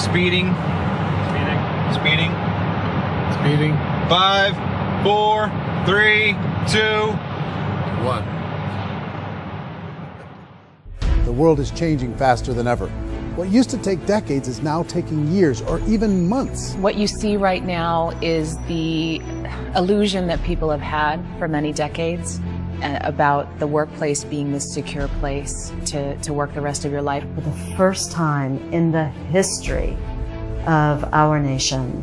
Speeding. Speeding. Speeding. 5, 4, 3, 2, 1. The world is changing faster than ever. What used to take decades is now taking years or even months. What you see right now is the illusion that people have had for many decades about the workplace being this secure place to work the rest of your life. For the first time in the history of our nation,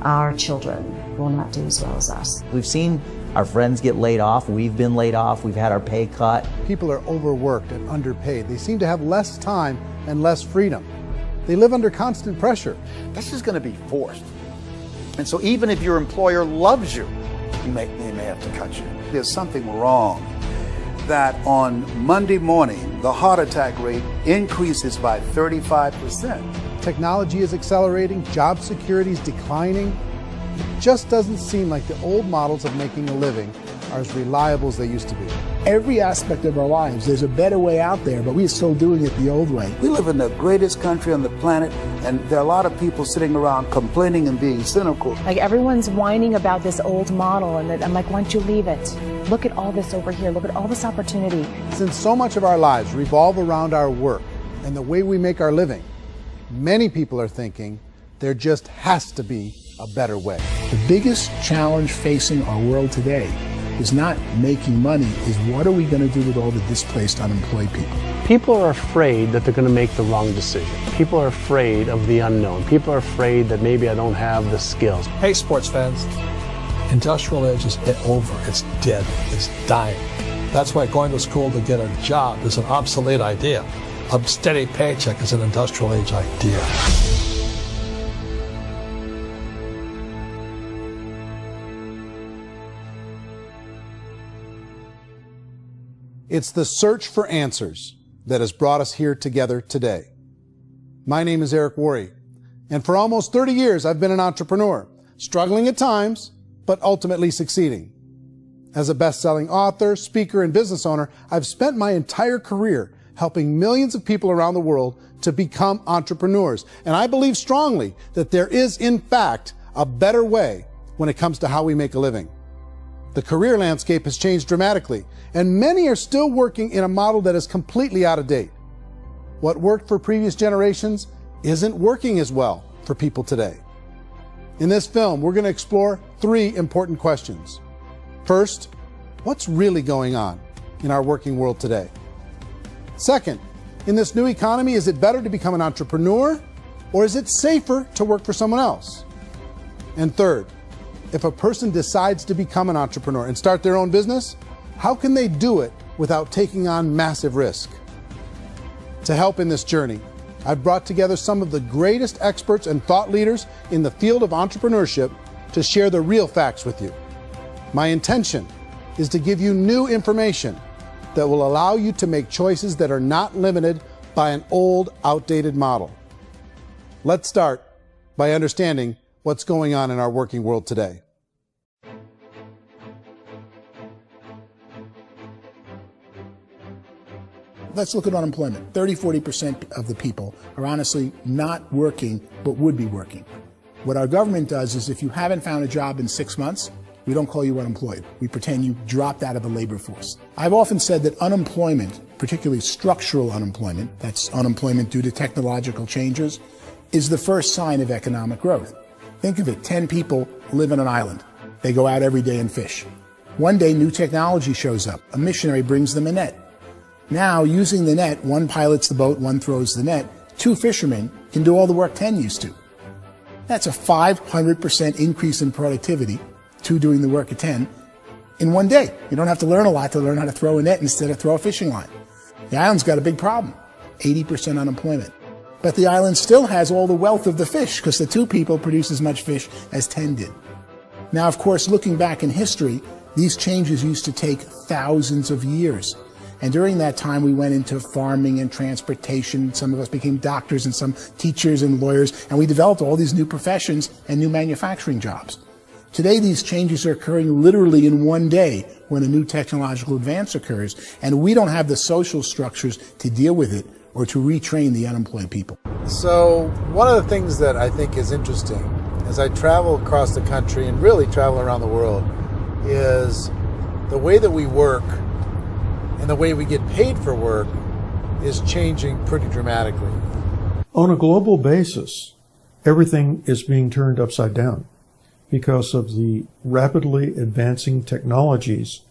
our children will not do as well as us. We've seen our friends get laid off. We've been laid off. We've had our pay cut. People are overworked and underpaid. They seem to have less time and less freedom. They live under constant pressure. This is going to be forced. And so even if your employer loves you, they may have to cut you. There's something wrong that on Monday morning, the heart attack rate increases by 35%. Technology is accelerating, job security is declining. It just doesn't seem like the old models of making a living are as reliable as they used to be. Every aspect of our lives, there's a better way out there, but we're still doing it the old way. We live in the greatest country on the planet, and there are a lot of people sitting around complaining and being cynical. Like everyone's whining about this old model, and I'm like, why don't you leave it? Look at all this over here. Look at all this opportunity. Since so much of our lives revolve around our work and the way we make our living, many people are thinking there just has to be a better way. The biggest challenge facing our world today is not making money, is what are we going to do with all the displaced, unemployed people? People are afraid that they're going to make the wrong decision. People are afraid of the unknown. People are afraid that maybe I don't have the skills. Hey, sports fans. Industrial age is over. It's dead. It's dying. That's why going to school to get a job is an obsolete idea. A steady paycheck is an industrial age idea. It's the search for answers that has brought us here together today. My name is Eric Worre, and for almost 30 years I've been an entrepreneur, struggling at times, but ultimately succeeding. As a best-selling author, speaker, and business owner, I've spent my entire career helping millions of people around the world to become entrepreneurs. And I believe strongly that there is, in fact, a better way when it comes to how we make a living. The career landscape has changed dramatically, and many are still working in a model that is completely out of date. What worked for previous generations isn't working as well for people today. In this film, we're going to explore 3 important questions. First, what's really going on in our working world today? Second, in this new economy, is it better to become an entrepreneur, or is it safer to work for someone else? And third, if a person decides to become an entrepreneur and start their own business, how can they do it without taking on massive risk? To help in this journey, I've brought together some of the greatest experts and thought leaders in the field of entrepreneurship to share the real facts with you. My intention is to give you new information that will allow you to make choices that are not limited by an old, outdated model. Let's start by understanding what's going on in our working world today. Let's look at unemployment. 30–40% of the people are honestly not working, but would be working. What our government does is if you haven't found a job in 6 months, we don't call you unemployed. We pretend you dropped out of the labor force. I've often said that unemployment, particularly structural unemployment, that's unemployment due to technological changes, is the first sign of economic growth. Think of it, 10 people live on an island. They go out every day and fish. One day, new technology shows up. A missionary brings them a net. Now, using the net, one pilots the boat, one throws the net. 2 fishermen can do all the work 10 used to. That's a 500% increase in productivity, 2 doing the work of 10, in one day. You don't have to learn a lot to learn how to throw a net instead of throw a fishing line. The island's got a big problem, 80% unemployment. But the island still has all the wealth of the fish because the 2 people produce as much fish as 10 did. Now, of course, looking back in history, these changes used to take thousands of years. And during that time, we went into farming and transportation. Some of us became doctors and some teachers and lawyers, and we developed all these new professions and new manufacturing jobs. Today, these changes are occurring literally in one day when a new technological advance occurs, and we don't have the social structures to deal with it or to retrain the unemployed people. So one of the things that I think is interesting as I travel across the country and really travel around the world is the way that we work and the way we get paid for work is changing pretty dramatically. On a global basis, everything is being turned upside down because of the rapidly advancing technologies.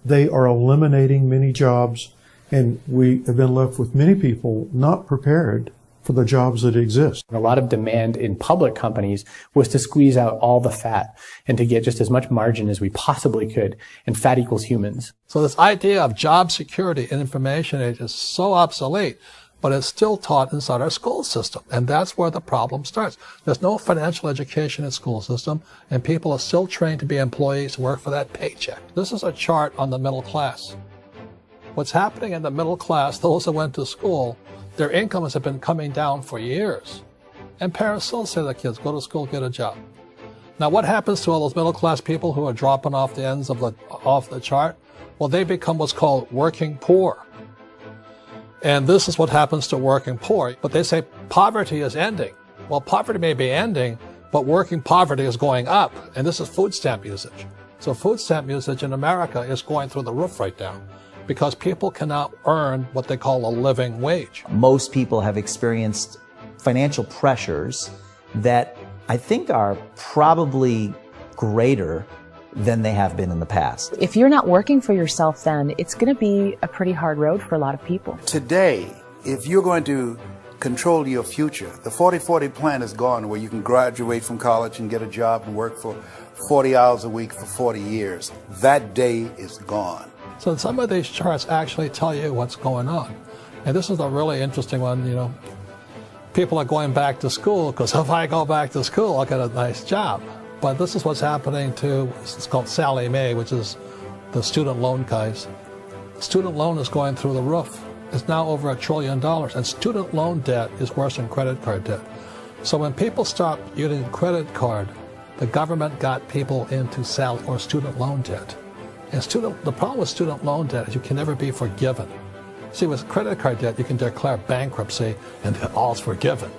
They are eliminating many jobs, and we have been left with many people not prepared for the jobs that exist. A lot of demand in public companies was to squeeze out all the fat and to get just as much margin as we possibly could, and fat equals humans. So this idea of job security in information age is so obsolete, but it's still taught inside our school system. And that's where the problem starts. There's no financial education in the school system, and people are still trained to be employees who work for that paycheck. This is a chart on the middle class. What's happening in the middle class, those that went to school, their incomes have been coming down for years. And parents still say to their kids, go to school, get a job. Now what happens to all those middle class people who are dropping off the ends of the chart? Well, they become what's called working poor. And this is what happens to working poor. But they say poverty is ending. Well, poverty may be ending, but working poverty is going up. And this is food stamp usage. So food stamp usage in America is going through the roof right now because people cannot earn what they call a living wage. Most people have experienced financial pressures that I think are probably greater than they have been in the past. If you're not working for yourself, then it's going to be a pretty hard road for a lot of people. Today, if you're going to control your future, the 40-40 plan is gone, where you can graduate from college and get a job and work for 40 hours a week for 40 years. That day is gone. So some of these charts actually tell you what's going on. And this is a really interesting one, you know. People are going back to school because if I go back to school, I'll get a nice job. But this is what's happening to, it's called Sallie Mae, which is the student loan guys. Student loan is going through the roof. It's now over $1 trillion. And student loan debt is worse than credit card debt. So when people stopped using credit card, the government got people into student loan debt. And the problem with student loan debt is you can never be forgiven. See, with credit card debt, you can declare bankruptcy and all's forgiven.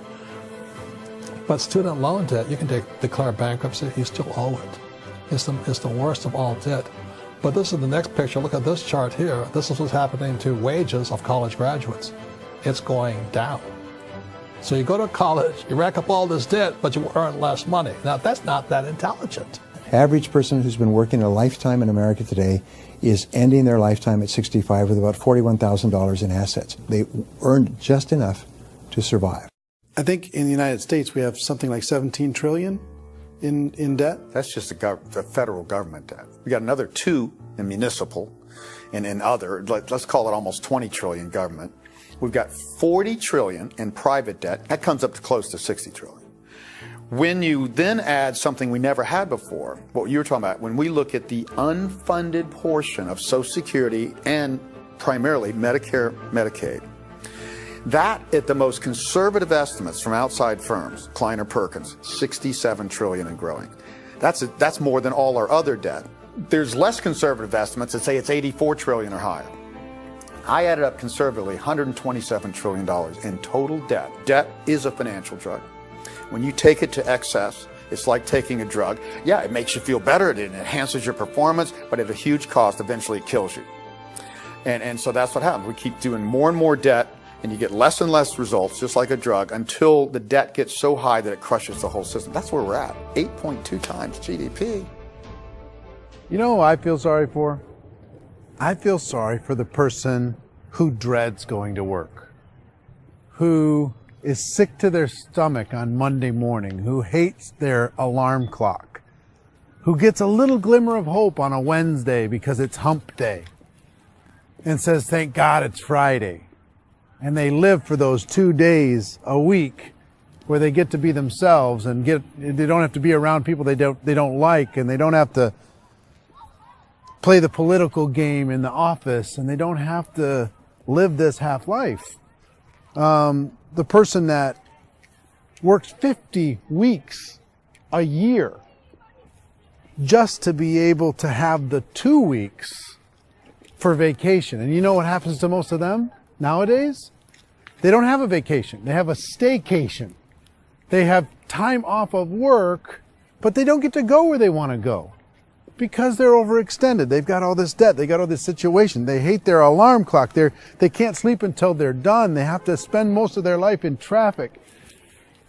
But student loan debt, you can declare bankruptcy, you still owe it. It's the worst of all debt. But this is the next picture. Look at this chart here. This is what's happening to wages of college graduates. It's going down. So you go to college, you rack up all this debt, but you earn less money. Now, that's not that intelligent. Average person who's been working a lifetime in America today is ending their lifetime at 65 with about $41,000 in assets. They earned just enough to survive. I think in the United States we have something like 17 trillion in debt. That's just the federal government debt. We got another 2 in municipal and in other, let's call it almost 20 trillion government. We've got 40 trillion in private debt. That comes up to close to 60 trillion. When you then add something we never had before, what you were talking about, when we look at the unfunded portion of Social Security and primarily Medicare, Medicaid, that at the most conservative estimates from outside firms, Kleiner Perkins, 67 trillion and growing. That's more than all our other debt. There's less conservative estimates that say it's 84 trillion or higher. I added up conservatively $127 trillion in total debt. Debt is a financial drug. When you take it to excess, it's like taking a drug. Yeah, it makes you feel better, it enhances your performance, but at a huge cost, eventually it kills you. And so that's what happens. We keep doing more and more debt, and you get less and less results, just like a drug, until the debt gets so high that it crushes the whole system. That's where we're at, 8.2 times GDP. You know who I feel sorry for? I feel sorry for the person who dreads going to work, who is sick to their stomach on Monday morning, who hates their alarm clock, who gets a little glimmer of hope on a Wednesday because it's hump day and says, thank God it's Friday. And they live for those 2 days a week where they get to be themselves and they don't have to be around people they don't like, and they don't have to play the political game in the office, and they don't have to live this half life. The person that works 50 weeks a year just to be able to have the 2 weeks for vacation. And you know what happens to most of them? Nowadays, they don't have a vacation. They have a staycation. They have time off of work, but they don't get to go where they want to go because they're overextended. They've got all this debt. They got all this situation. They hate their alarm clock. They can't sleep until they're done. They have to spend most of their life in traffic.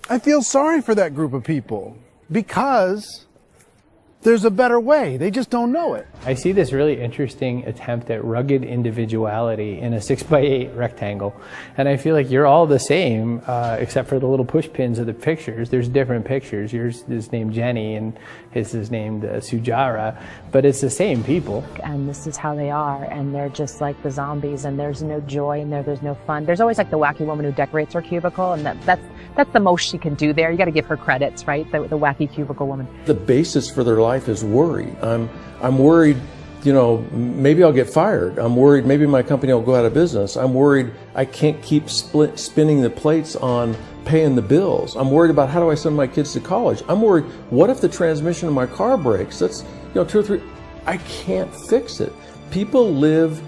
I feel sorry for that group of people because there's a better way. They just don't know it. I see this really interesting attempt at rugged individuality in a 6x8 rectangle. And I feel like you're all the same, except for the little push pins of the pictures. There's different pictures. Yours is named Jenny and his is named Sujara, but it's the same people. And this is how they are, and they're just like the zombies, and there's no joy in there, there's no fun. There's always like the wacky woman who decorates her cubicle, and that's the most she can do there. You got to give her credits, right? The wacky cubicle woman. The basis for their life is worry. I'm worried, you know, maybe I'll get fired. I'm worried maybe my company will go out of business. I'm worried I can't keep spinning the plates on paying the bills. I'm worried about how do I send my kids to college. I'm worried, what if the transmission of my car breaks? That's, you know, 2 or 3, I can't fix it. People live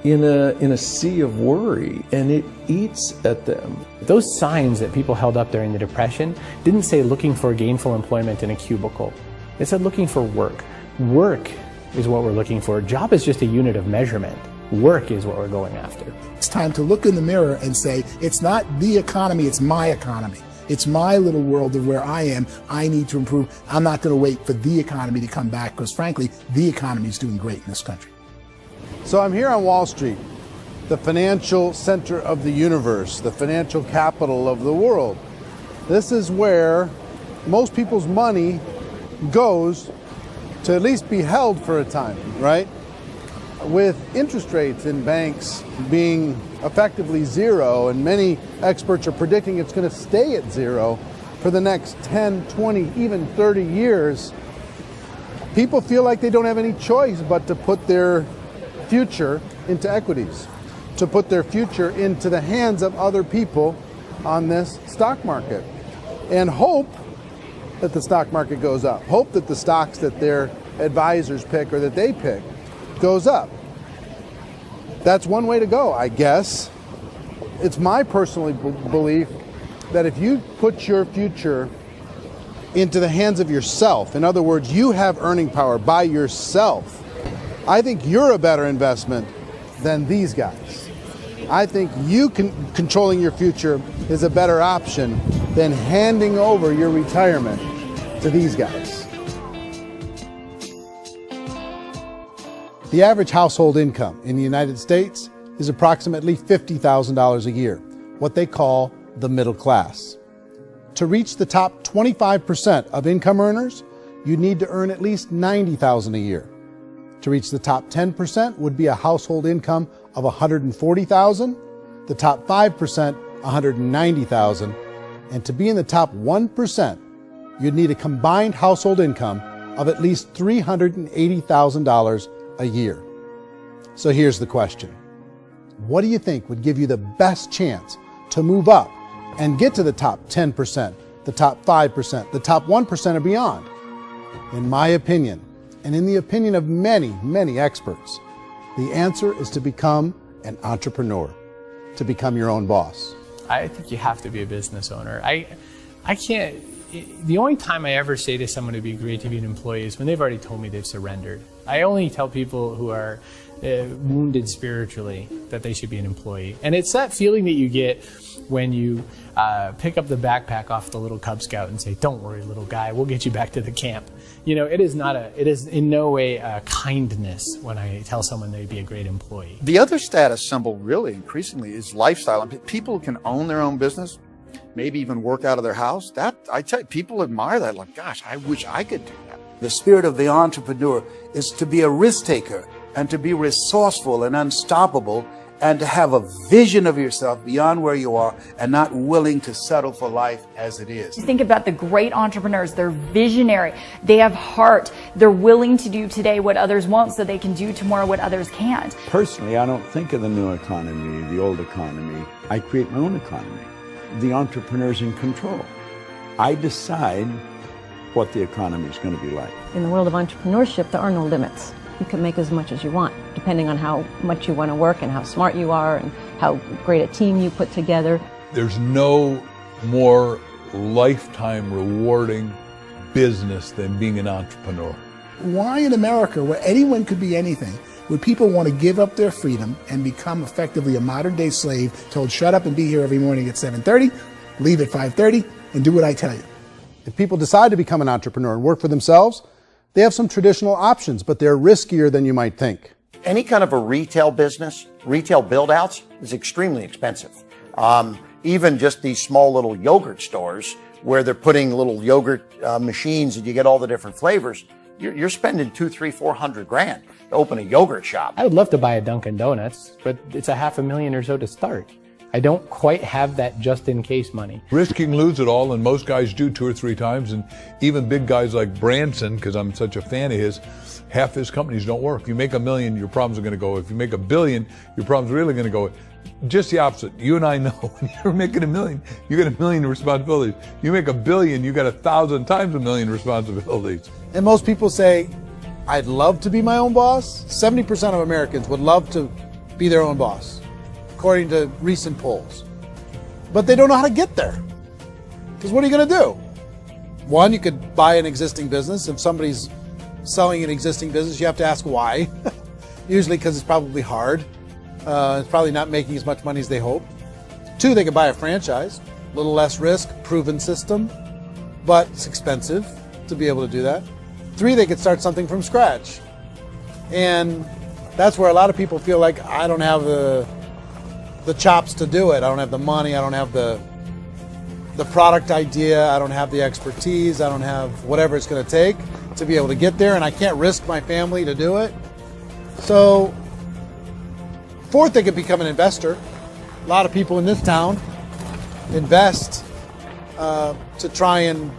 in a sea of worry, and it eats at them. Those signs that people held up during the Depression didn't say looking for gainful employment in a cubicle. It said looking for work. Work is what we're looking for. Job is just a unit of measurement. Work is what we're going after. It's time to look in the mirror and say, it's not the economy, it's my economy. It's my little world of where I am. I need to improve. I'm not going to wait for the economy to come back because, frankly, the economy is doing great in this country. So I'm here on Wall Street, the financial center of the universe, the financial capital of the world. This is where most people's money goes to at least be held for a time, right? With interest rates in banks being effectively zero, and many experts are predicting it's going to stay at zero for the next 10, 20, even 30 years, people feel like they don't have any choice but to put their future into equities, to put their future into the hands of other people on this stock market, and hope that the stock market goes up, hope that the stocks that their advisors pick or that they pick goes up. That's one way to go, I guess. It's my personal belief that if you put your future into the hands of yourself, in other words, you have earning power by yourself, I think you're a better investment than these guys. I think you controlling your future is a better option than handing over your retirement to these guys. The average household income in the United States is approximately $50,000 a year, what they call the middle class. To reach the top 25% of income earners, you need to earn at least $90,000 a year. To reach the top 10% would be a household income of $140,000, the top 5%, $190,000, and to be in the top 1%, you'd need a combined household income of at least $380,000 a year. So here's the question. What do you think would give you the best chance to move up and get to the top 10%, the top 5%, the top 1% or beyond? In my opinion, and in the opinion of many, many experts, the answer is to become an entrepreneur, to become your own boss. I think you have to be a business owner. I can't, the only time I ever say to someone it'd be great to be an employee is when they've already told me they've surrendered. I only tell people who are wounded spiritually that they should be an employee. And it's that feeling that you get when you pick up the backpack off the little Cub Scout and say, "Don't worry, little guy, we'll get you back to the camp." You know, it is in no way a kindness when I tell someone they'd be a great employee. The other status symbol really increasingly is lifestyle. I mean, people can own their own business, maybe even work out of their house. That, I tell you, people admire that. Like, gosh, I wish I could do that. The spirit of the entrepreneur is to be a risk taker and to be resourceful and unstoppable and to have a vision of yourself beyond where you are and not willing to settle for life as it is. Think about the great entrepreneurs. They're visionary. They have heart. They're willing to do today what others won't so they can do tomorrow what others can't. Personally, I don't think of the new economy, the old economy. I create my own economy. The entrepreneur's in control. I decide what the economy is going to be like. In the world of entrepreneurship, there are no limits. You can make as much as you want, depending on how much you want to work and how smart you are and how great a team you put together. There's no more lifetime rewarding business than being an entrepreneur. Why in America, where anyone could be anything, would people want to give up their freedom and become effectively a modern-day slave, told shut up and be here every morning at 7:30, leave at 5:30, and do what I tell you? If people decide to become an entrepreneur and work for themselves, they have some traditional options, but they're riskier than you might think. Any kind of a retail business, retail build-outs, is extremely expensive. Even just these small little yogurt stores where they're putting little yogurt machines and you get all the different flavors, you're spending $200,000, $300,000, $400,000 to open a yogurt shop. I would love to buy a Dunkin' Donuts, but it's $500,000 or so to start. I don't quite have that just-in-case money. Risking lose it all, and most guys do 2 or 3 times, and even big guys like Branson, because I'm such a fan of his, half his companies don't work. If you make $1 million, your problems are going to go. If you make $1 billion, your problem's really going to go. Just the opposite. You and I know when you're making $1 million, you get $1 million responsibilities. You make $1 billion, you got 1,000 times $1 million responsibilities. And most people say, I'd love to be my own boss. 70% of Americans would love to be their own boss, according to recent polls. But they don't know how to get there. Because what are you going to do? One, you could buy an existing business. If somebody's selling an existing business, you have to ask why. Usually because it's probably hard. It's probably not making as much money as they hope. 2, they could buy a franchise. A little less risk, proven system, but it's expensive to be able to do that. 3, they could start something from scratch. And that's where a lot of people feel like, I don't have the chops to do it. I don't have the money. I don't have the product idea. I don't have the expertise. I don't have whatever it's going to take to be able to get there, and I can't risk my family to do it. So, 4th, they could become an investor. A lot of people in this town invest to try and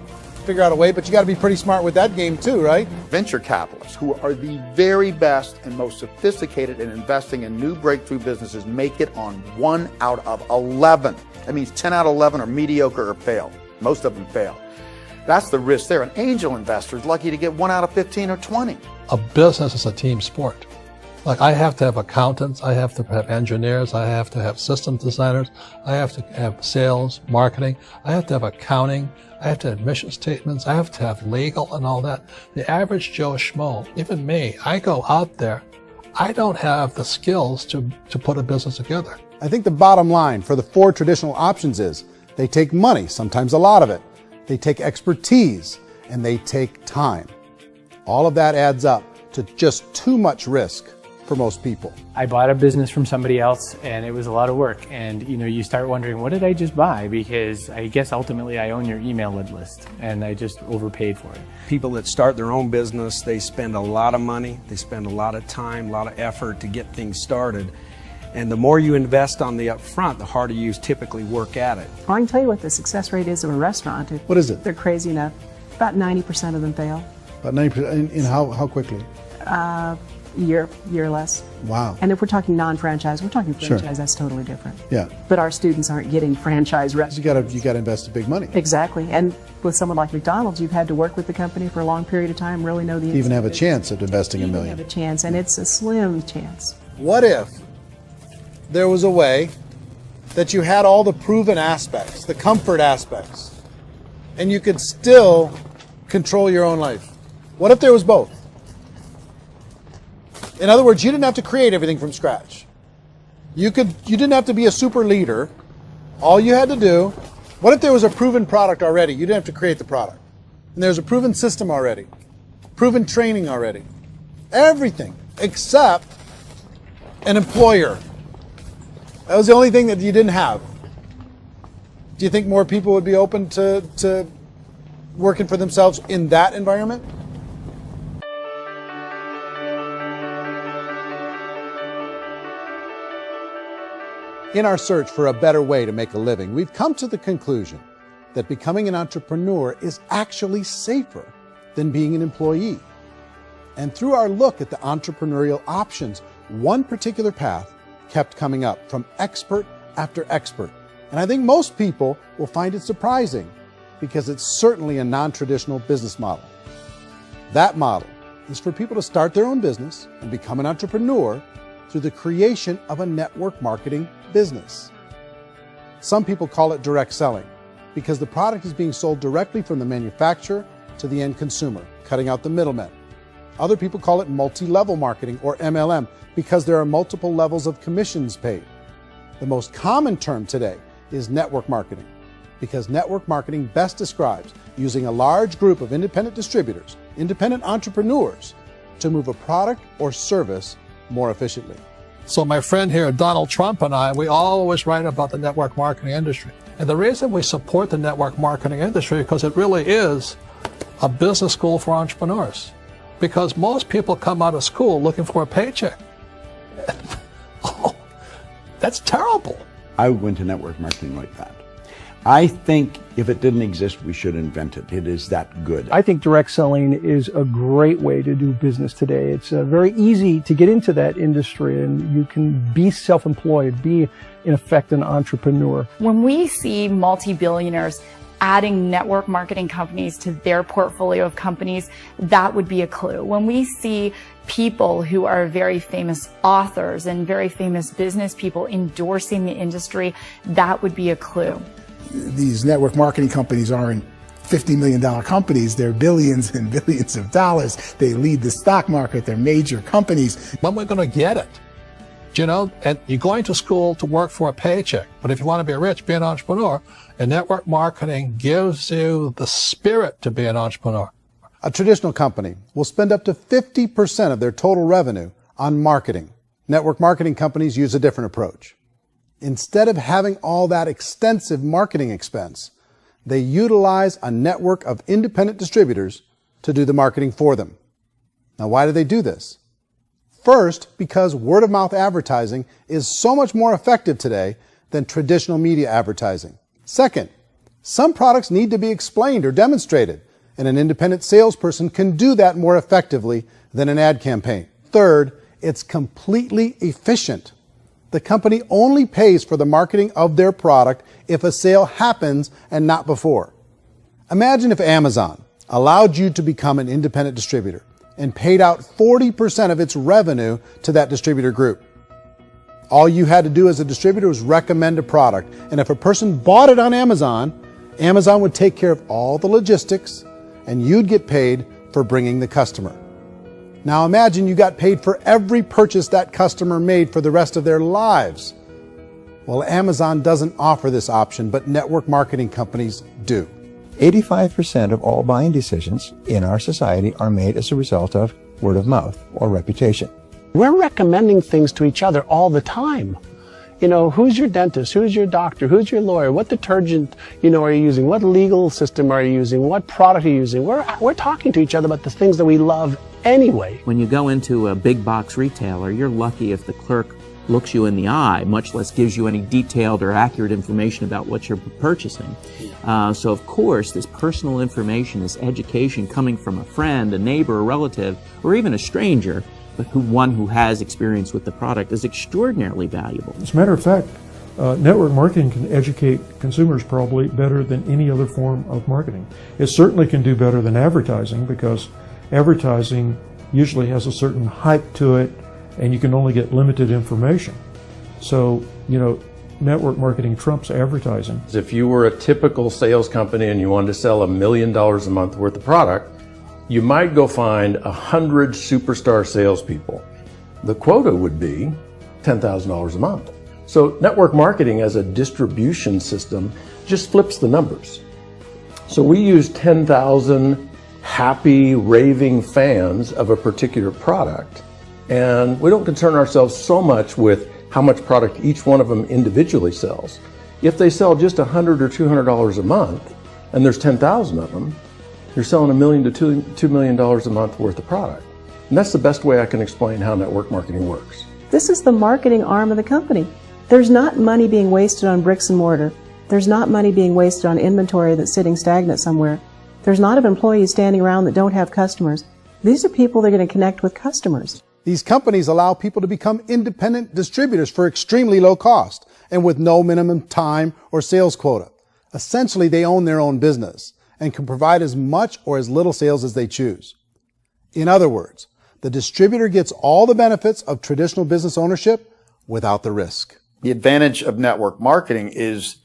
figure out a way, but you got to be pretty smart with that game too, right? Venture capitalists, who are the very best and most sophisticated in investing in new breakthrough businesses, make it on 1 out of 11. That means 10 out of 11 are mediocre or fail. Most of them fail. That's the risk there. An angel investor is lucky to get 1 out of 15 or 20. A business is a team sport. Like, I have to have accountants, I have to have engineers, I have to have systems designers, I have to have sales, marketing, I have to have accounting, I have to have mission statements, I have to have legal and all that. The average Joe Schmo, even me, I go out there, I don't have the skills to put a business together. I think the bottom line for the 4 traditional options is they take money, sometimes a lot of it. They take expertise, and they take time. All of that adds up to just too much risk for most people. I bought a business from somebody else and it was a lot of work. And you start wondering, what did I just buy? Because I guess ultimately I own your email list and I just overpaid for it. People that start their own business, they spend a lot of money, they spend a lot of time, a lot of effort to get things started. And the more you invest on the upfront, the harder you typically work at it. Well, I can tell you what the success rate is of a restaurant. What is it? They're crazy enough. About 90% of them fail. About 90%, in how quickly? Year less. Wow. And if we're talking non-franchise, we're talking franchise, Sure. That's totally different. Yeah. But our students aren't getting franchise restaurants. You gotta invest big money. Exactly. And with someone like McDonald's, you've had to work with the company for a long period of time, really know the Even have a chance at investing $1 million. have a chance, and it's a slim chance. What if there was a way that you had all the proven aspects, the comfort aspects, and you could still control your own life? What if there was both? In other words, you didn't have to create everything from scratch. You didn't have to be a super leader. All you had to do, what if there was a proven product already? You didn't have to create the product. And there's a proven system already, proven training already. Everything except an employer. That was the only thing that you didn't have. Do you think more people would be open to working for themselves in that environment? In our search for a better way to make a living, we've come to the conclusion that becoming an entrepreneur is actually safer than being an employee. And through our look at the entrepreneurial options, one particular path kept coming up from expert after expert. And I think most people will find it surprising because it's certainly a non-traditional business model. That model is for people to start their own business and become an entrepreneur through the creation of a network marketing business. Some people call it direct selling because the product is being sold directly from the manufacturer to the end consumer, cutting out the middlemen. Other people call it multi-level marketing, or MLM, because there are multiple levels of commissions paid. The most common term today is network marketing, because network marketing best describes using a large group of independent distributors, independent entrepreneurs, to move a product or service more efficiently. So my friend here, Donald Trump, and I, we always write about the network marketing industry. And the reason we support the network marketing industry is because it really is a business school for entrepreneurs. Because most people come out of school looking for a paycheck. Oh, that's terrible. I would go into network marketing like that. I think if it didn't exist, we should invent it. It is that good. I think direct selling is a great way to do business today. It's very easy to get into that industry, and you can be self-employed, be, in effect, an entrepreneur. When we see multi-billionaires adding network marketing companies to their portfolio of companies, that would be a clue. When we see people who are very famous authors and very famous business people endorsing the industry, that would be a clue. These network marketing companies aren't $50 million companies. They're billions and billions of dollars. They lead the stock market. They're major companies. When we're going to get it? You know, and you're going to school to work for a paycheck. But if you want to be rich, be an entrepreneur. And network marketing gives you the spirit to be an entrepreneur. A traditional company will spend up to 50% of their total revenue on marketing. Network marketing companies use a different approach. Instead of having all that extensive marketing expense, they utilize a network of independent distributors to do the marketing for them. Now, why do they do this? First, because word-of-mouth advertising is so much more effective today than traditional media advertising. Second, some products need to be explained or demonstrated, and an independent salesperson can do that more effectively than an ad campaign. Third, it's completely efficient. The company only pays for the marketing of their product if a sale happens and not before. Imagine if Amazon allowed you to become an independent distributor and paid out 40% of its revenue to that distributor group. All you had to do as a distributor was recommend a product, and if a person bought it on Amazon, Amazon would take care of all the logistics, and you'd get paid for bringing the customer. Now imagine you got paid for every purchase that customer made for the rest of their lives. Well, Amazon doesn't offer this option, but network marketing companies do. 85% of all buying decisions in our society are made as a result of word of mouth or reputation. We're recommending things to each other all the time. You know, who's your dentist? Who's your doctor? Who's your lawyer? What detergent, are you using? What legal system are you using? What product are you using? We're talking to each other about the things that we love anyway. When you go into a big box retailer, you're lucky if the clerk looks you in the eye, much less gives you any detailed or accurate information about what you're purchasing. So of course, this personal information, this education coming from a friend, a neighbor, a relative, or even a stranger, but one who has experience with the product is extraordinarily valuable. As a matter of fact, network marketing can educate consumers probably better than any other form of marketing. It certainly can do better than advertising, because advertising usually has a certain hype to it, and you can only get limited information. So, network marketing trumps advertising. If you were a typical sales company and you wanted to sell $1 million a month worth of product, you might go find 100 superstar salespeople. The quota would be $10,000 a month. So network marketing as a distribution system just flips the numbers. So we use 10,000 happy, raving fans of a particular product, and we don't concern ourselves so much with how much product each one of them individually sells. If they sell just $100 or $200 a month, and there's 10,000 of them, you're selling $1 million to $2 million a month worth of product. And that's the best way I can explain how network marketing works. This is the marketing arm of the company. There's not money being wasted on bricks and mortar. There's not money being wasted on inventory that's sitting stagnant somewhere. There's not of employees standing around that don't have customers. These are people that are going to connect with customers. These companies allow people to become independent distributors for extremely low cost and with no minimum time or sales quota. Essentially, they own their own business and can provide as much or as little sales as they choose. In other words, the distributor gets all the benefits of traditional business ownership without the risk. The advantage of network marketing is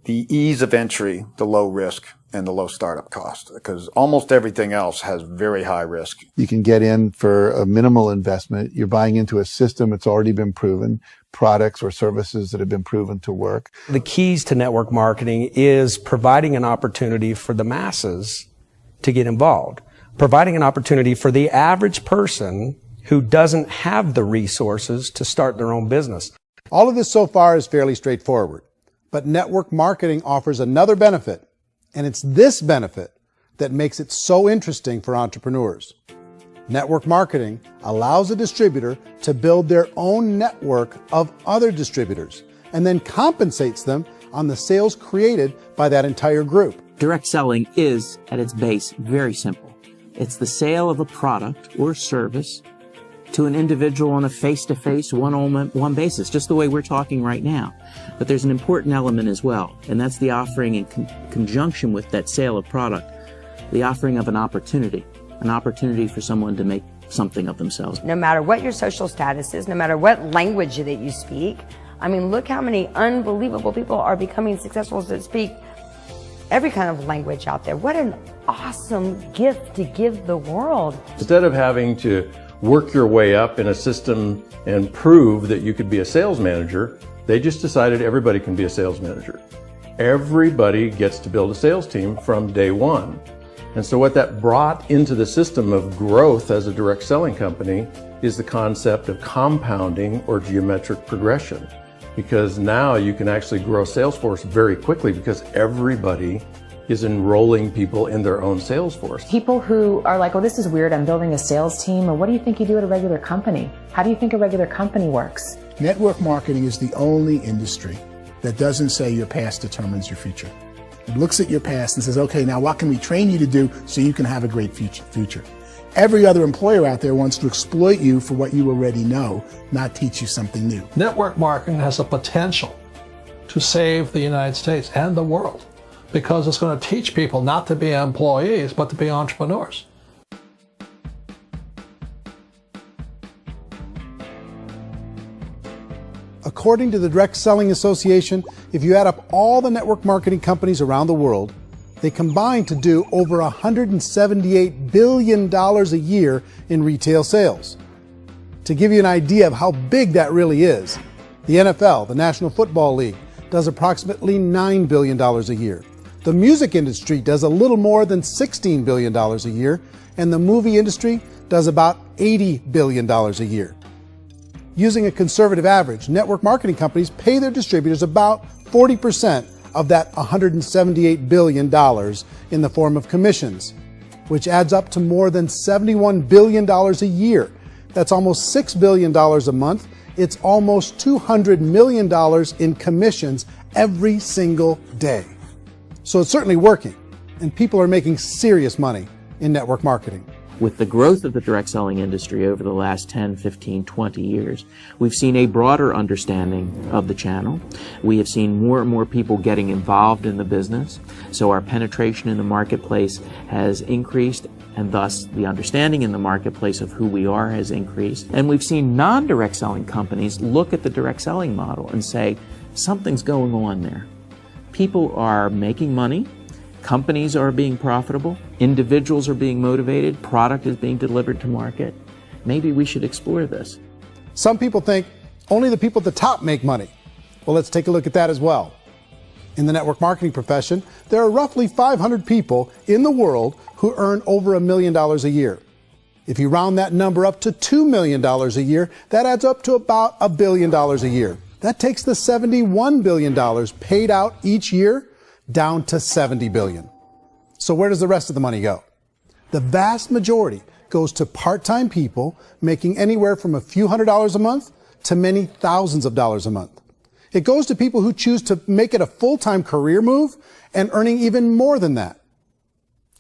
the ease of entry, the low risk, and the low startup cost, because almost everything else has very high risk. You can get in for a minimal investment. You're buying into a system that's already been proven, products or services that have been proven to work. The keys to network marketing is providing an opportunity for the masses to get involved, providing an opportunity for the average person who doesn't have the resources to start their own business. All of this so far is fairly straightforward, but network marketing offers another benefit, and it's this benefit that makes it so interesting for entrepreneurs. Network marketing allows a distributor to build their own network of other distributors and then compensates them on the sales created by that entire group. Direct selling is, at its base, very simple. It's the sale of a product or service to an individual on a face-to-face, one-on-one basis, just the way we're talking right now. But there's an important element as well, and that's the offering in conjunction with that sale of product, the offering of an opportunity for someone to make something of themselves. No matter what your social status is, no matter what language that you speak, I mean, look how many unbelievable people are becoming successful that speak every kind of language out there. What an awesome gift to give the world. Instead of having to work your way up in a system and prove that you could be a sales manager, they just decided everybody can be a sales manager. Everybody gets to build a sales team from day one. And so what that brought into the system of growth as a direct selling company is the concept of compounding or geometric progression. Because now you can actually grow a sales force very quickly because everybody is enrolling people in their own sales force. People who are like, oh, this is weird, I'm building a sales team, or what do you think you do at a regular company? How do you think a regular company works? Network marketing is the only industry that doesn't say your past determines your future. It looks at your past and says, okay, now what can we train you to do so you can have a great future? Every other employer out there wants to exploit you for what you already know, not teach you something new. Network marketing has the potential to save the United States and the world because it's going to teach people not to be employees, but to be entrepreneurs. According to the Direct Selling Association, if you add up all the network marketing companies around the world, they combine to do over $178 billion a year in retail sales. To give you an idea of how big that really is, the NFL, the National Football League, does approximately $9 billion a year. The music industry does a little more than $16 billion a year, and the movie industry does about $80 billion a year. Using a conservative average, network marketing companies pay their distributors about 40% of that $178 billion in the form of commissions, which adds up to more than $71 billion a year. That's almost $6 billion a month. It's almost $200 million in commissions every single day. So it's certainly working, and people are making serious money in network marketing. With the growth of the direct selling industry over the last 10, 15, 20 years, we've seen a broader understanding of the channel. We have seen more and more people getting involved in the business, so our penetration in the marketplace has increased, and thus the understanding in the marketplace of who we are has increased. And we've seen non-direct selling companies look at the direct selling model and say, something's going on there. People are making money. Companies are being profitable, individuals are being motivated, product is being delivered to market. Maybe we should explore this. Some people think only the people at the top make money. Well, let's take a look at that as well. In the network marketing profession, there are roughly 500 people in the world who earn over $1 million a year. If you round that number up to $2 million a year, that adds up to about $1 billion a year. That takes the $71 billion paid out each year down to $70 billion. So where does the rest of the money go? The vast majority goes to part-time people making anywhere from a few $100s a month to many thousands of dollars a month. It goes to people who choose to make it a full-time career move and earning even more than that.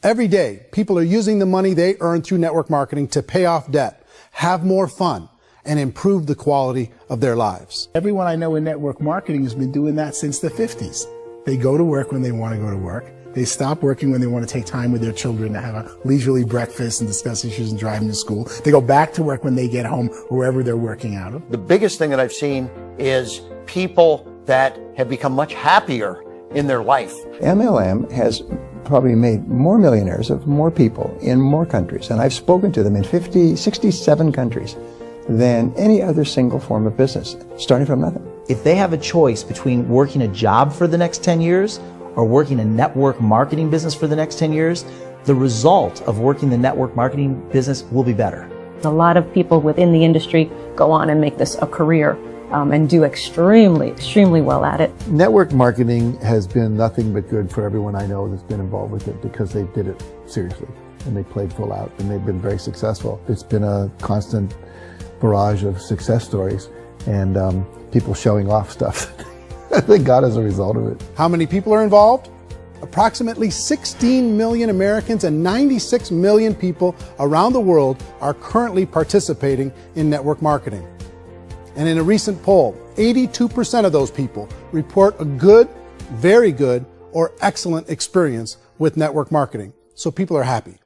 Every day, people are using the money they earn through network marketing to pay off debt, have more fun, and improve the quality of their lives. Everyone I know in network marketing has been doing that since the 50s. They go to work when they want to go to work. They stop working when they want to take time with their children to have a leisurely breakfast and discuss issues and drive them to school. They go back to work when they get home, wherever they're working out of. The biggest thing that I've seen is people that have become much happier in their life. MLM has probably made more millionaires of more people in more countries, and I've spoken to them in 67 countries, than any other single form of business, starting from nothing. If they have a choice between working a job for the next 10 years or working a network marketing business for the next 10 years, the result of working the network marketing business will be better. A lot of people within the industry go on and make this a career and do extremely well at it. Network marketing has been nothing but good for everyone I know that's been involved with it because they did it seriously and they played full out and they've been very successful. It's been a constant barrage of success stories and people showing off stuff that they got as a result of it. How many people are involved? Approximately 16 million Americans and 96 million people around the world are currently participating in network marketing. And in a recent poll, 82% of those people report a good, very good, or excellent experience with network marketing. So people are happy.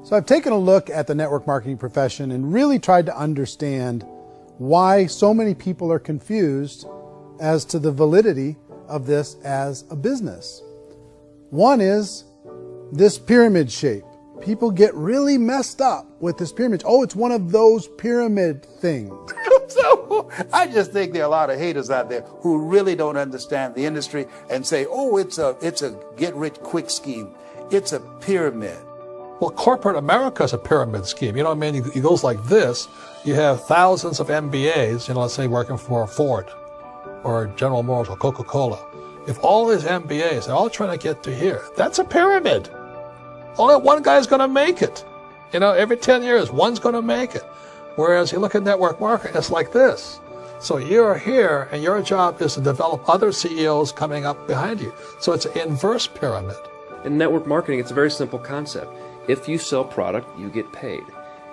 So I've taken a look at the network marketing profession and really tried to understand why so many people are confused as to the validity of this as a business. One is this pyramid shape. People get really messed up with this pyramid. Oh, it's one of those pyramid things. So I just think there are a lot of haters out there who really don't understand the industry and say, oh, it's a get-rich-quick scheme. It's a pyramid. Well, corporate America is a pyramid scheme. You know what I mean? It goes like this. You have thousands of MBAs, let's say working for Ford or General Motors or Coca-Cola. If all these MBAs, they're all trying to get to here, that's a pyramid. Only one guy's going to make it. Every 10 years, one's going to make it. Whereas you look at network marketing, it's like this. So you're here, and your job is to develop other CEOs coming up behind you. So it's an inverse pyramid. In network marketing, it's a very simple concept. If you sell product, you get paid.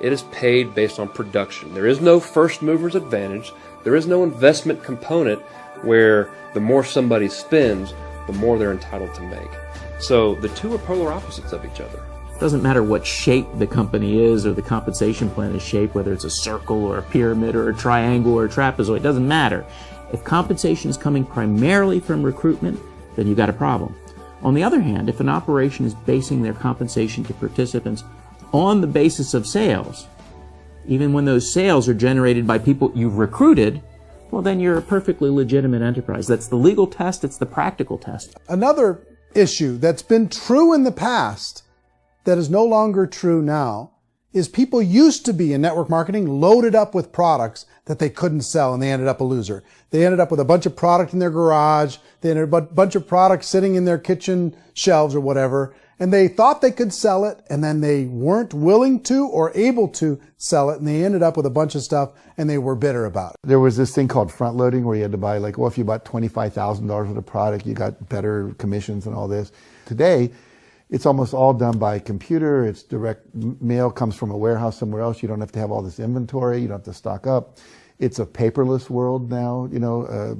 It is paid based on production. There is no first mover's advantage. There is no investment component where the more somebody spends, the more they're entitled to make. So the two are polar opposites of each other. It doesn't matter what shape the company is or the compensation plan is shaped, whether it's a circle or a pyramid or a triangle or a trapezoid, it doesn't matter. If compensation is coming primarily from recruitment, then you've got a problem. On the other hand, if an operation is basing their compensation to participants on the basis of sales, even when those sales are generated by people you've recruited, well, then you're a perfectly legitimate enterprise. That's the legal test. It's the practical test. Another issue that's been true in the past that is no longer true now is people used to be in network marketing loaded up with products that they couldn't sell and they ended up a loser. They ended up with a bunch of product in their garage. They ended up with a bunch of products sitting in their kitchen shelves or whatever. And they thought they could sell it and then they weren't willing to or able to sell it. And they ended up with a bunch of stuff and they were bitter about it. There was this thing called front loading where you had to buy if you bought $25,000 worth of product, you got better commissions and all this. Today, it's almost all done by computer. It's direct mail comes from a warehouse somewhere else. You don't have to have all this inventory. You don't have to stock up. It's a paperless world now.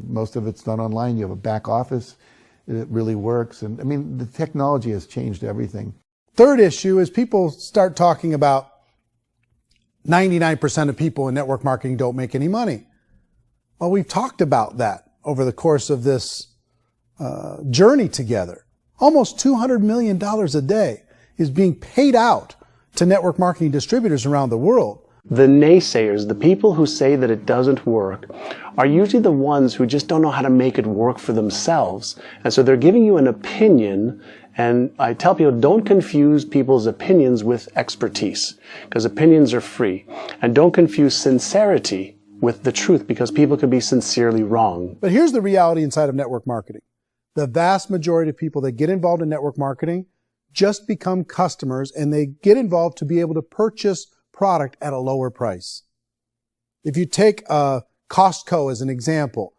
Most of it's done online. You have a back office. It really works. And the technology has changed everything. Third issue is people start talking about 99% of people in network marketing don't make any money. Well, we've talked about that over the course of this journey together. Almost $200 million a day is being paid out to network marketing distributors around the world. The naysayers, the people who say that it doesn't work, are usually the ones who just don't know how to make it work for themselves. And so they're giving you an opinion, and I tell people, don't confuse people's opinions with expertise, because opinions are free. And don't confuse sincerity with the truth, because people can be sincerely wrong. But here's the reality inside of network marketing. The vast majority of people that get involved in network marketing just become customers, and they get involved to be able to purchase product at a lower price. If you take Costco as an example,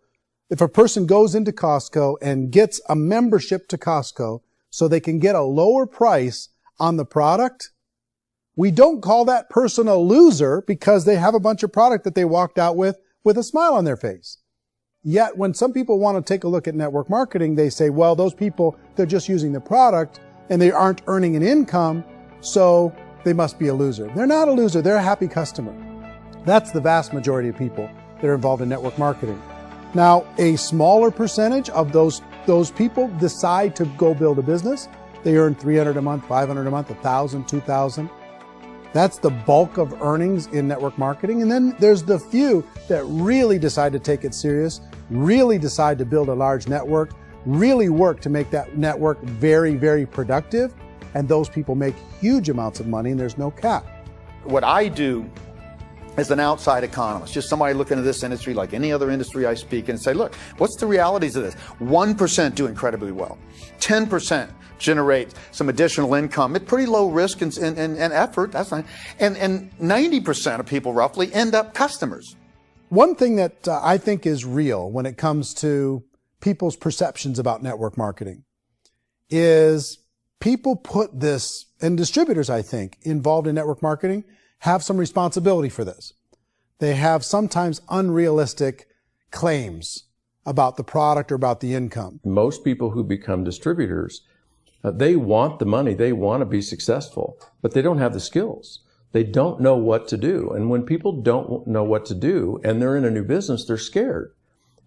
if a person goes into Costco and gets a membership to Costco so they can get a lower price on the product, we don't call that person a loser because they have a bunch of product that they walked out with a smile on their face. Yet when some people want to take a look at network marketing, they say, well, those people, they're just using the product and they aren't earning an income, so they must be a loser. They're not a loser, they're a happy customer. That's the vast majority of people that are involved in network marketing. Now, a smaller percentage of those people decide to go build a business. They earn $300 a month, $500 a month, $1,000, $2,000. That's the bulk of earnings in network marketing. And then there's the few that really decide to take it serious, really decide to build a large network, really work to make that network very, very productive. And those people make huge amounts of money and there's no cap. What I do as an outside economist, just somebody looking at this industry like any other industry I speak and say, look, what's the realities of this? 1% do incredibly well. 10% generate some additional income at pretty low risk and effort. That's fine. And 90% of people roughly end up customers. One thing that I think is real when it comes to people's perceptions about network marketing is people put this, and distributors, I think, involved in network marketing have some responsibility for this. They have sometimes unrealistic claims about the product or about the income. Most people who become distributors, they want the money, they want to be successful, but they don't have the skills. They don't know what to do. And when people don't know what to do and they're in a new business, they're scared.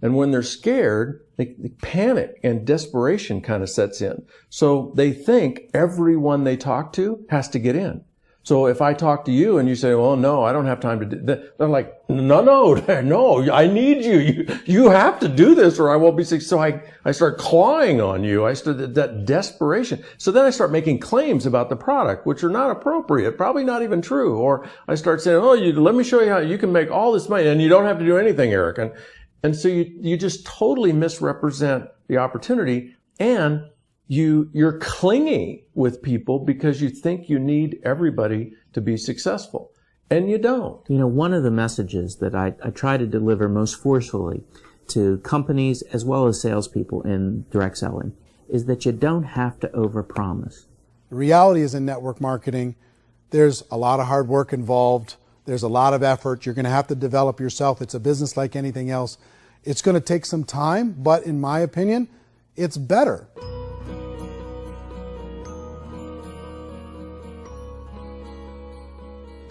And when they're scared, they panic and desperation kind of sets in. So they think everyone they talk to has to get in. So if I talk to you and you say, well, no, I don't have time to do that, they're like, no, I need you. You have to do this or I won't be successful. So I start clawing on you. I start that desperation. So then I start making claims about the product, which are not appropriate, probably not even true. Or I start saying, let me show you how you can make all this money and you don't have to do anything, Eric. And so you just totally misrepresent the opportunity and you're clingy with people because you think you need everybody to be successful. And you don't. You know, one of the messages that I try to deliver most forcefully to companies as well as salespeople in direct selling is that you don't have to overpromise. The reality is in network marketing, there's a lot of hard work involved. There's a lot of effort. You're going to have to develop yourself. It's a business like anything else. It's going to take some time, but in my opinion, it's better.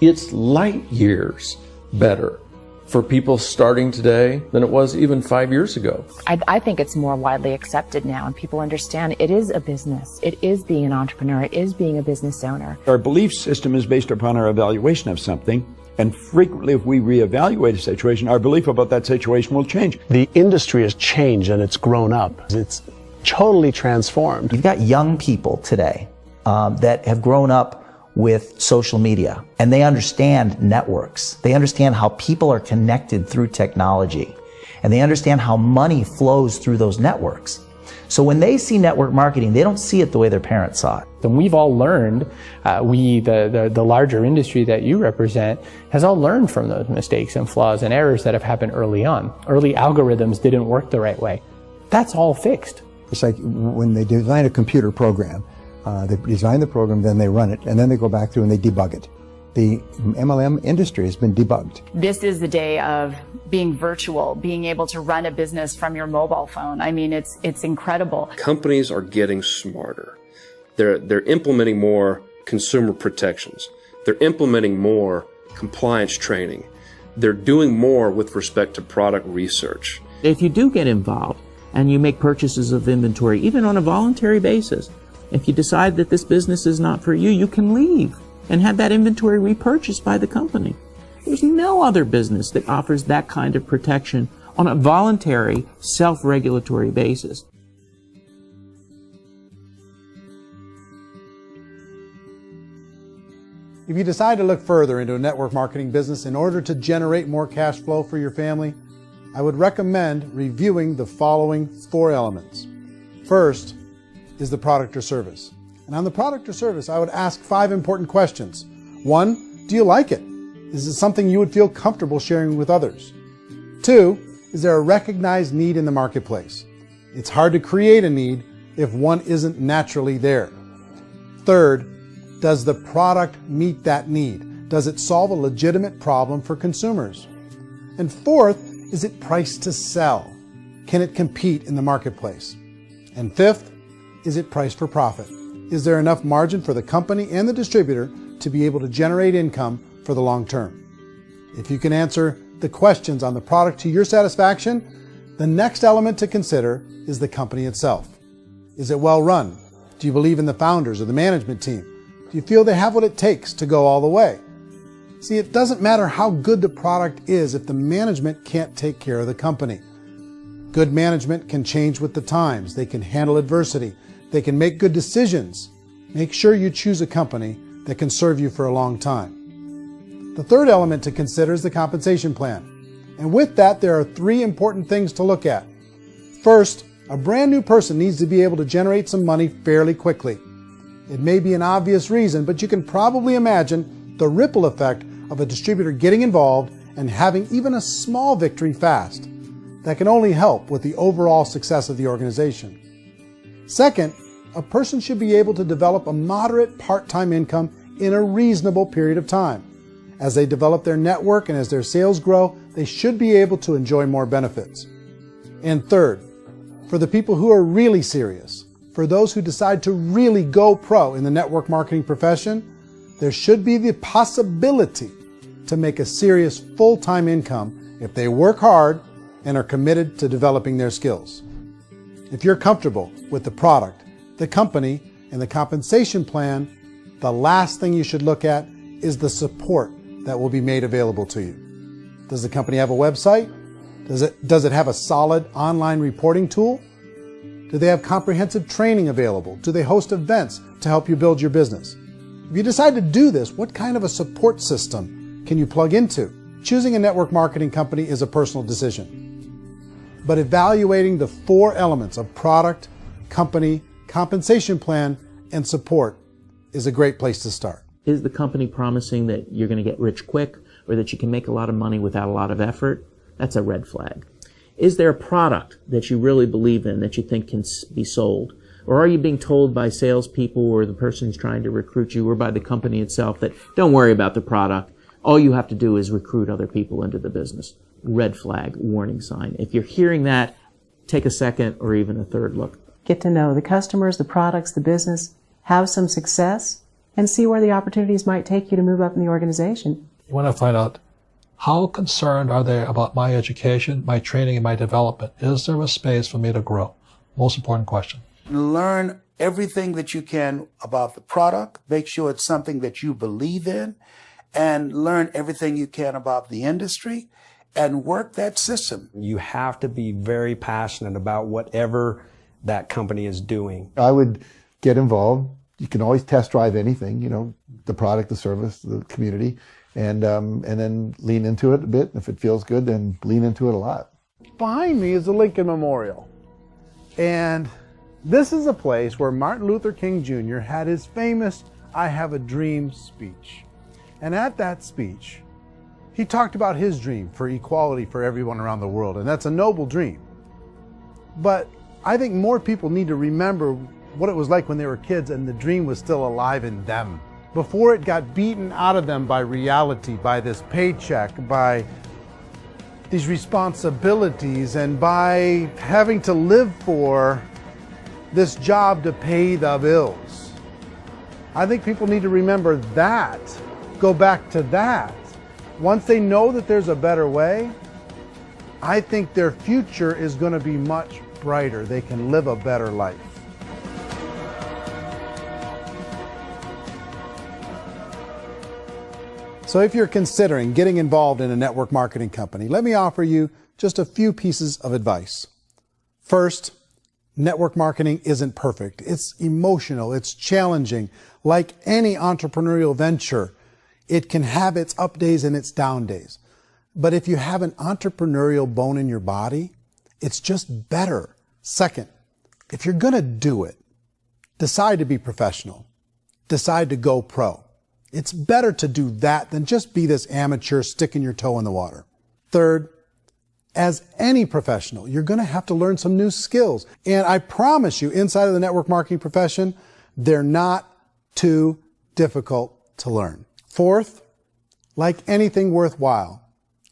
It's light years better for people starting today than it was even 5 years ago. I think it's more widely accepted now and people understand it is a business. It is being an entrepreneur. It is being a business owner. Our belief system is based upon our evaluation of something. And frequently, if we reevaluate a situation, our belief about that situation will change. The industry has changed and it's grown up. It's totally transformed. You've got young people today that have grown up with social media and they understand networks. They understand how people are connected through technology and they understand how money flows through those networks. So when they see network marketing, they don't see it the way their parents saw it. And we've all learned, the larger industry that you represent, has all learned from those mistakes and flaws and errors that have happened early on. Early algorithms didn't work the right way. That's all fixed. It's like when they design a computer program, they design the program, then they run it, and then they go back through and they debug it. The MLM industry has been debugged. This is the day of being virtual, being able to run a business from your mobile phone. I mean, it's incredible. Companies are getting smarter. They're implementing more consumer protections. They're implementing more compliance training. They're doing more with respect to product research. If you do get involved and you make purchases of inventory, even on a voluntary basis, if you decide that this business is not for you, you can leave and have that inventory repurchased by the company. There's no other business that offers that kind of protection on a voluntary, self-regulatory basis. If you decide to look further into a network marketing business in order to generate more cash flow for your family, I would recommend reviewing the following 4 elements. First is the product or service. And on the product or service, I would ask 5 important questions. 1, do you like it? Is it something you would feel comfortable sharing with others? 2, is there a recognized need in the marketplace? It's hard to create a need if one isn't naturally there. 3rd, does the product meet that need? Does it solve a legitimate problem for consumers? And 4th, is it priced to sell? Can it compete in the marketplace? And 5th, is it priced for profit? Is there enough margin for the company and the distributor to be able to generate income for the long term. If you can answer the questions on the product to your satisfaction, the next element to consider is the company itself. Is it well run? Do you believe in the founders or the management team? Do you feel they have what it takes to go all the way? See, it doesn't matter how good the product is if the management can't take care of the company. Good management can change with the times. They can handle adversity. They can make good decisions. Make sure you choose a company that can serve you for a long time. The third element to consider is the compensation plan. And with that, there are 3 important things to look at. First, a brand new person needs to be able to generate some money fairly quickly. It may be an obvious reason, but you can probably imagine the ripple effect of a distributor getting involved and having even a small victory fast. That can only help with the overall success of the organization. Second, a person should be able to develop a moderate part-time income in a reasonable period of time. As they develop their network and as their sales grow, they should be able to enjoy more benefits. And third, for the people who are really serious, for those who decide to really go pro in the network marketing profession, there should be the possibility to make a serious full-time income if they work hard and are committed to developing their skills. If you're comfortable with the product, the company, and the compensation plan, the last thing you should look at is the support that will be made available to you. Does the company have a website? Does it have a solid online reporting tool? Do they have comprehensive training available? Do they host events to help you build your business? If you decide to do this, what kind of a support system can you plug into? Choosing a network marketing company is a personal decision. But evaluating the 4 elements of product, company, compensation plan, and support is a great place to start. Is the company promising that you're going to get rich quick or that you can make a lot of money without a lot of effort? That's a red flag. Is there a product that you really believe in that you think can be sold? Or are you being told by salespeople or the person who's trying to recruit you or by the company itself that don't worry about the product, all you have to do is recruit other people into the business? Red flag, warning sign. If you're hearing that, take a second or even a third look. Get to know the customers, the products, the business, have some success, and see where the opportunities might take you to move up in the organization. You want to find out how concerned are they about my education, my training, and my development? Is there a space for me to grow? Most important question. Learn everything that you can about the product. Make sure it's something that you believe in, and learn everything you can about the industry and work that system. You have to be very passionate about whatever that company is doing. I would get involved. You can always test drive anything, the product, the service, the community, and then lean into it a bit. If it feels good, then lean into it a lot. Behind me is the Lincoln Memorial. And this is a place where Martin Luther King Jr. had his famous "I Have a Dream" speech. And at that speech, he talked about his dream for equality for everyone around the world, and that's a noble dream. But I think more people need to remember what it was like when they were kids and the dream was still alive in them. Before it got beaten out of them by reality, by this paycheck, by these responsibilities, and by having to live for this job to pay the bills. I think people need to remember that, go back to that. Once they know that there's a better way, I think their future is going to be much brighter. They can live a better life. So if you're considering getting involved in a network marketing company, let me offer you just a few pieces of advice. First, network marketing isn't perfect. It's emotional, it's challenging. Like any entrepreneurial venture, it can have its up days and its down days. But if you have an entrepreneurial bone in your body, it's just better. Second, if you're going to do it, decide to be professional. Decide to go pro. It's better to do that than just be this amateur sticking your toe in the water. Third, as any professional, you're going to have to learn some new skills. And I promise you, inside of the network marketing profession, they're not too difficult to learn. Fourth, like anything worthwhile,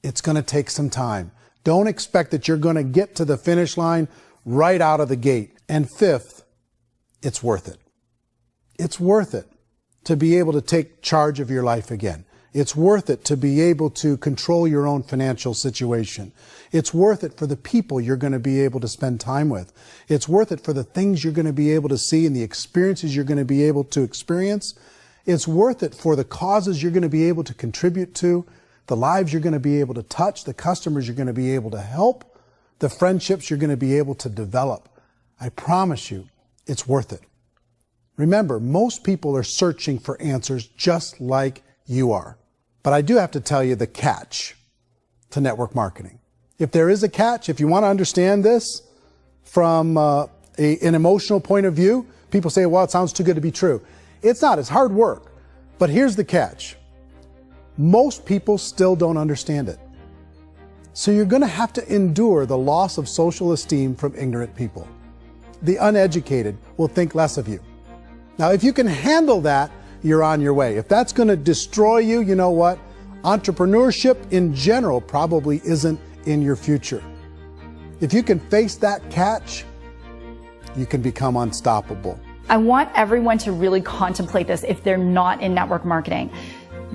it's going to take some time. Don't expect that you're going to get to the finish line right out of the gate. And fifth, it's worth it. It's worth it to be able to take charge of your life again. It's worth it to be able to control your own financial situation. It's worth it for the people you're going to be able to spend time with. It's worth it for the things you're going to be able to see and the experiences you're going to be able to experience. It's worth it for the causes you're going to be able to contribute to, the lives you're going to be able to touch, the customers you're going to be able to help, the friendships you're going to be able to develop. I promise you, it's worth it. Remember, most people are searching for answers just like you are. But I do have to tell you the catch to network marketing. If there is a catch, if you want to understand this from an emotional point of view, people say, well, it sounds too good to be true. It's not. It's hard work. But here's the catch. Most people still don't understand it. So you're going to have to endure the loss of social esteem from ignorant people. The uneducated will think less of you. Now, if you can handle that, you're on your way. If that's going to destroy you, you know what? Entrepreneurship in general probably isn't in your future. If you can face that catch, you can become unstoppable. I want everyone to really contemplate this if they're not in network marketing.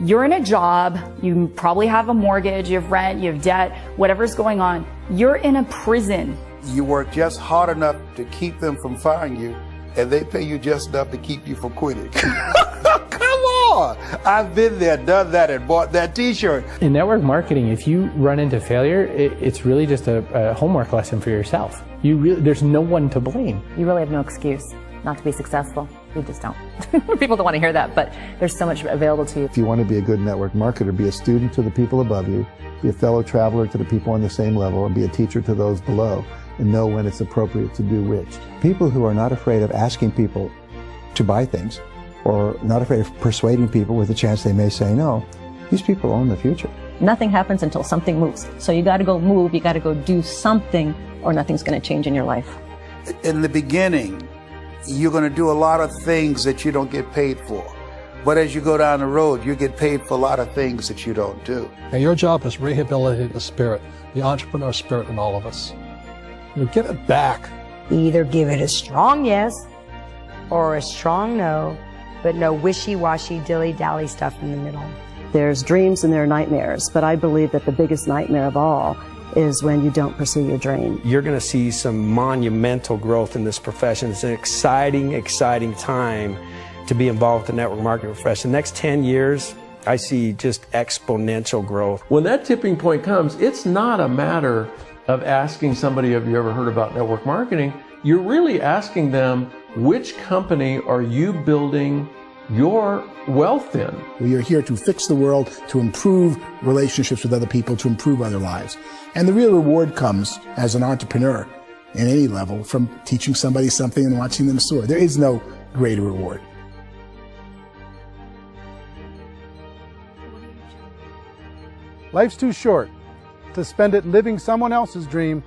You're in a job, you probably have a mortgage, you have rent, you have debt, whatever's going on. You're in a prison. You work just hard enough to keep them from firing you, and they pay you just enough to keep you from quitting. Come on! I've been there, done that, and bought that t-shirt. In network marketing, if you run into failure, it's really just a homework lesson for yourself. There's no one to blame. You really have no excuse not to be successful. You just don't. People don't want to hear that, but there's so much available to you. If you want to be a good network marketer, be a student to the people above you, be a fellow traveler to the people on the same level, and be a teacher to those below, and know when it's appropriate to do which. People who are not afraid of asking people to buy things, or not afraid of persuading people with a chance they may say no, these people own the future. Nothing happens until something moves. So you got to go move, you got to go do something, or nothing's going to change in your life. In the beginning, you're going to do a lot of things that you don't get paid for. But as you go down the road, you get paid for a lot of things that you don't do. And your job is rehabilitate the spirit, the entrepreneur spirit in all of us. You get it back. Either give it a strong yes or a strong no, but no wishy-washy, dilly-dally stuff in the middle. There's dreams and there are nightmares, but I believe that the biggest nightmare of all is when you don't pursue your dream. You're going to see some monumental growth in this profession. It's an exciting, exciting time to be involved with the network marketing profession. The next 10 years, I see just exponential growth. When that tipping point comes, it's not a matter of asking somebody, have you ever heard about network marketing? You're really asking them, which company are you building your wealth in? We are here to fix the world, to improve relationships with other people, to improve other lives. And the real reward comes as an entrepreneur in any level from teaching somebody something and watching them soar. There is no greater reward. Life's too short to spend it living someone else's dream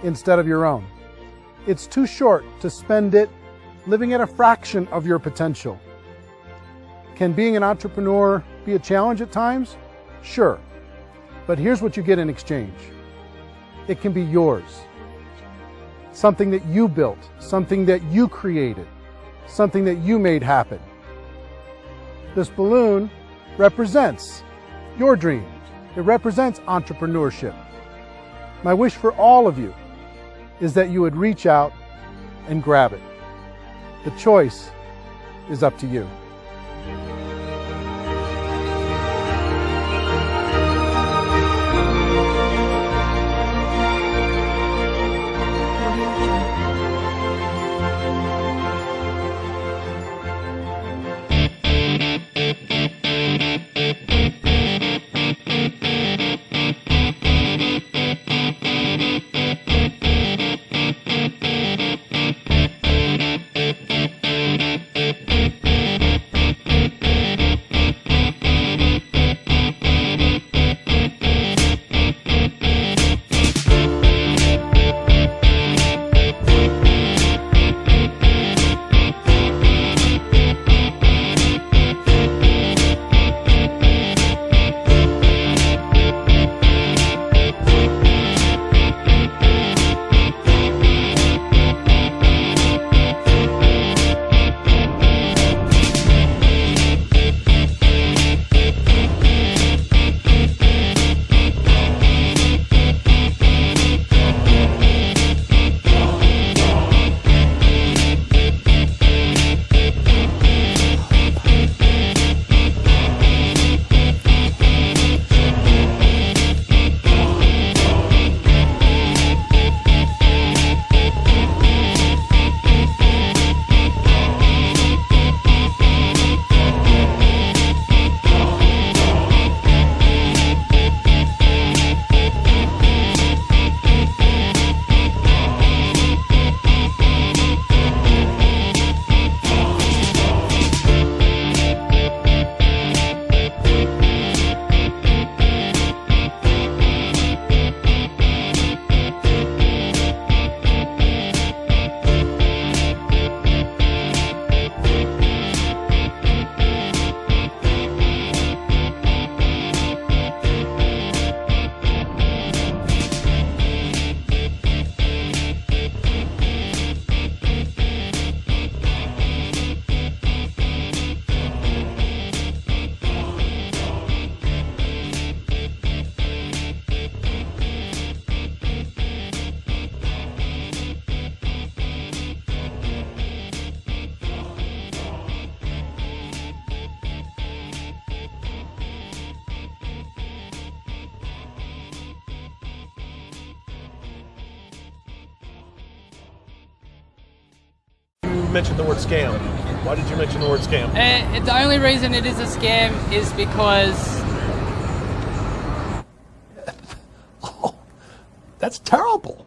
instead of your own. It's too short to spend it living at a fraction of your potential. Can being an entrepreneur be a challenge at times? Sure. But here's what you get in exchange. It can be yours. Something that you built, something that you created, something that you made happen. This balloon represents your dream. It represents entrepreneurship. My wish for all of you is that you would reach out and grab it. The choice is up to you. mention the word scam? Why did you mention the word scam? The only reason it is a scam is because... That's terrible.